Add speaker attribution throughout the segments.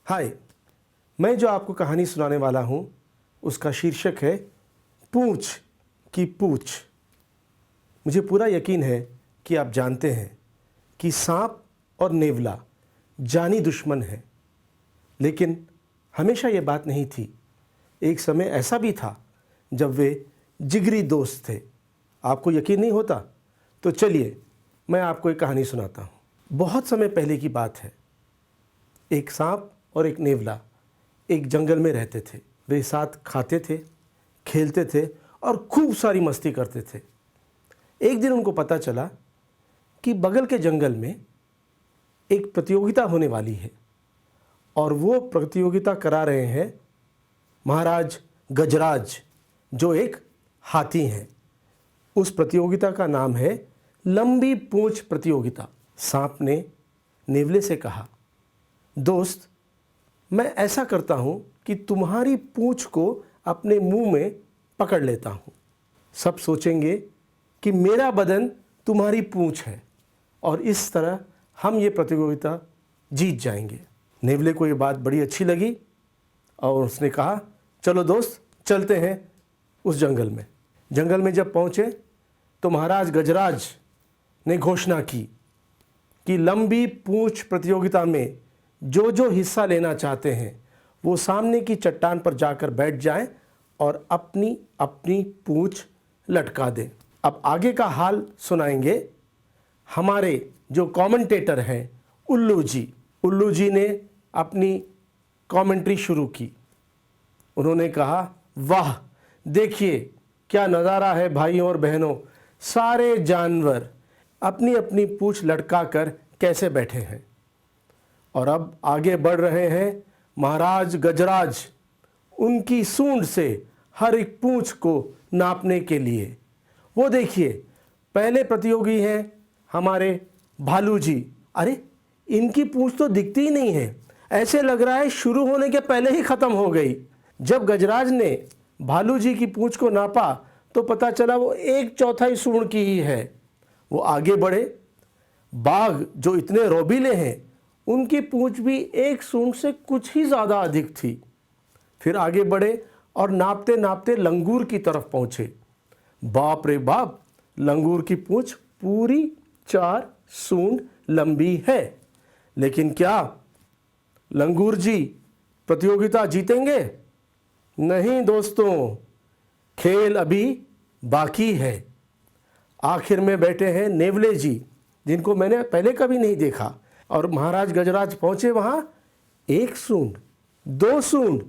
Speaker 1: हाय, मैं जो आपको कहानी सुनाने वाला हूँ उसका शीर्षक है पूंछ की पूछ। मुझे पूरा यकीन है कि आप जानते हैं कि सांप और नेवला जानी दुश्मन है, लेकिन हमेशा ये बात नहीं थी। एक समय ऐसा भी था जब वे जिगरी दोस्त थे। आपको यकीन नहीं होता? तो चलिए मैं आपको एक कहानी सुनाता हूँ। बहुत समय पहले की बात है। एक सांप और एक नेवला एक जंगल में रहते थे। वे साथ खाते थे, खेलते थे और खूब सारी मस्ती करते थे। एक दिन उनको पता चला कि बगल के जंगल में एक प्रतियोगिता होने वाली है और वो प्रतियोगिता करा रहे हैं महाराज गजराज, जो एक हाथी हैं। उस प्रतियोगिता का नाम है लंबी पूंछ प्रतियोगिता। सांप ने नेवले से कहा, दोस्त, मैं ऐसा करता हूँ कि तुम्हारी पूंछ को अपने मुंह में पकड़ लेता हूँ। सब सोचेंगे कि मेरा बदन तुम्हारी पूंछ है और इस तरह हम ये प्रतियोगिता जीत जाएंगे। नेवले को ये बात बड़ी अच्छी लगी और उसने कहा, चलो दोस्त, चलते हैं उस जंगल में। जंगल में जब पहुँचे तो महाराज गजराज ने घोषणा की कि लंबी पूंछ प्रतियोगिता में जो जो हिस्सा लेना चाहते हैं वो सामने की चट्टान पर जाकर बैठ जाएं और अपनी अपनी पूंछ लटका दें। अब आगे का हाल सुनाएंगे हमारे जो कमेंटेटर हैं उल्लू जी। उल्लू जी ने अपनी कमेंट्री शुरू की। उन्होंने कहा, वाह, देखिए क्या नज़ारा है भाइयों और बहनों, सारे जानवर अपनी अपनी पूंछ लटका कर कैसे बैठे हैं। और अब आगे बढ़ रहे हैं महाराज गजराज उनकी सूंड से हर एक पूंछ को नापने के लिए। वो देखिए, पहले प्रतियोगी हैं हमारे भालू जी। अरे, इनकी पूंछ तो दिखती ही नहीं है, ऐसे लग रहा है शुरू होने के पहले ही ख़त्म हो गई। जब गजराज ने भालू जी की पूंछ को नापा तो पता चला वो 1/4 सूंड की ही है। वो आगे बढ़े। बाघ जो इतने रोबीले हैं उनकी पूंछ भी 1 सूंड से कुछ ही ज़्यादा अधिक थी। फिर आगे बढ़े और नापते नापते लंगूर की तरफ पहुँचे। बाप रे बाप, लंगूर की पूंछ पूरी 4 सूंड लंबी है। लेकिन क्या लंगूर जी प्रतियोगिता जीतेंगे? नहीं दोस्तों, खेल अभी बाकी है। आखिर में बैठे हैं नेवले जी, जिनको मैंने पहले कभी नहीं देखा। और महाराज गजराज पहुंचे वहां। 1 सूंड, 2 सूंड,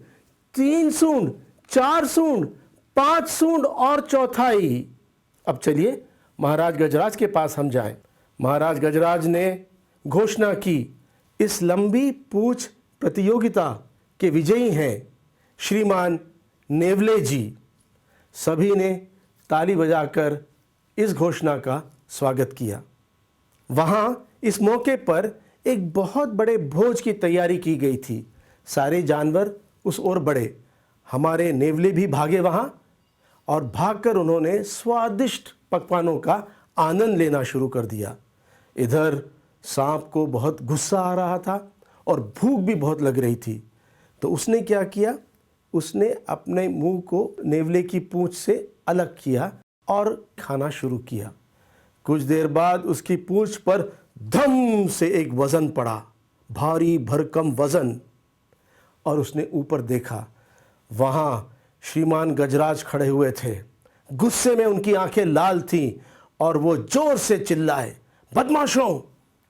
Speaker 1: 3 सूंड, 4 सूंड, 5 सूंड और चौथाई। अब चलिए महाराज गजराज के पास हम जाएं। महाराज गजराज ने घोषणा की, इस लंबी पूंछ प्रतियोगिता के विजयी हैं श्रीमान नेवले जी। सभी ने ताली बजाकर इस घोषणा का स्वागत किया। वहाँ इस मौके पर एक बहुत बड़े भोज की तैयारी की गई थी। सारे जानवर उस ओर बढ़े। हमारे नेवले भी भागे वहाँ और भागकर उन्होंने स्वादिष्ट पकवानों का आनंद लेना शुरू कर दिया। इधर सांप को बहुत गुस्सा आ रहा था और भूख भी बहुत लग रही थी। तो उसने क्या किया, उसने अपने मुंह को नेवले की पूंछ से अलग किया और खाना शुरू किया। कुछ देर बाद उसकी पूंछ पर धम से एक वजन पड़ा, भारी भरकम वजन। और उसने ऊपर देखा, वहां श्रीमान गजराज खड़े हुए थे। गुस्से में उनकी आंखें लाल थीं और वो जोर से चिल्लाए, बदमाशों,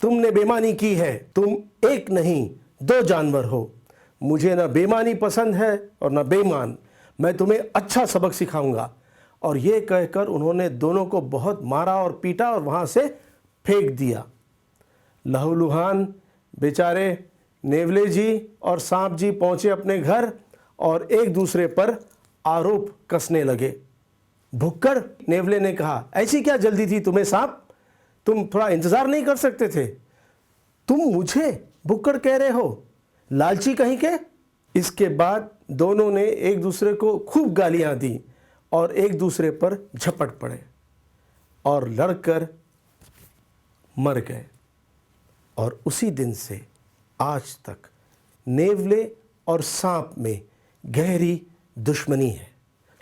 Speaker 1: तुमने बेईमानी की है। तुम एक नहीं 2 जानवर हो। मुझे ना बेईमानी पसंद है और ना बेईमान। मैं तुम्हें अच्छा सबक सिखाऊंगा। और ये कहकर उन्होंने दोनों को बहुत मारा और पीटा और वहाँ से फेंक दिया। लहूलुहान बेचारे नेवले जी और सांप जी पहुँचे अपने घर और एक दूसरे पर आरोप कसने लगे। भुक्कड़, नेवले ने कहा, ऐसी क्या जल्दी थी तुम्हें सांप? तुम थोड़ा इंतज़ार नहीं कर सकते थे? तुम मुझे भुक्कड़ कह रहे हो, लालची कहीं के? इसके बाद दोनों ने एक दूसरे को खूब गालियाँ दी और एक दूसरे पर झपट पड़े और लड़कर मर गए। और उसी दिन से आज तक नेवले और सांप में गहरी दुश्मनी है।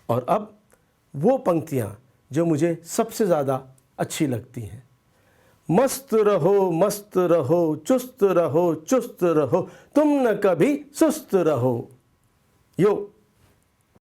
Speaker 1: और अब वो पंक्तियाँ जो मुझे सबसे ज़्यादा अच्छी लगती हैं। मस्त रहो, चुस्त रहो, तुम न कभी सुस्त रहो। यो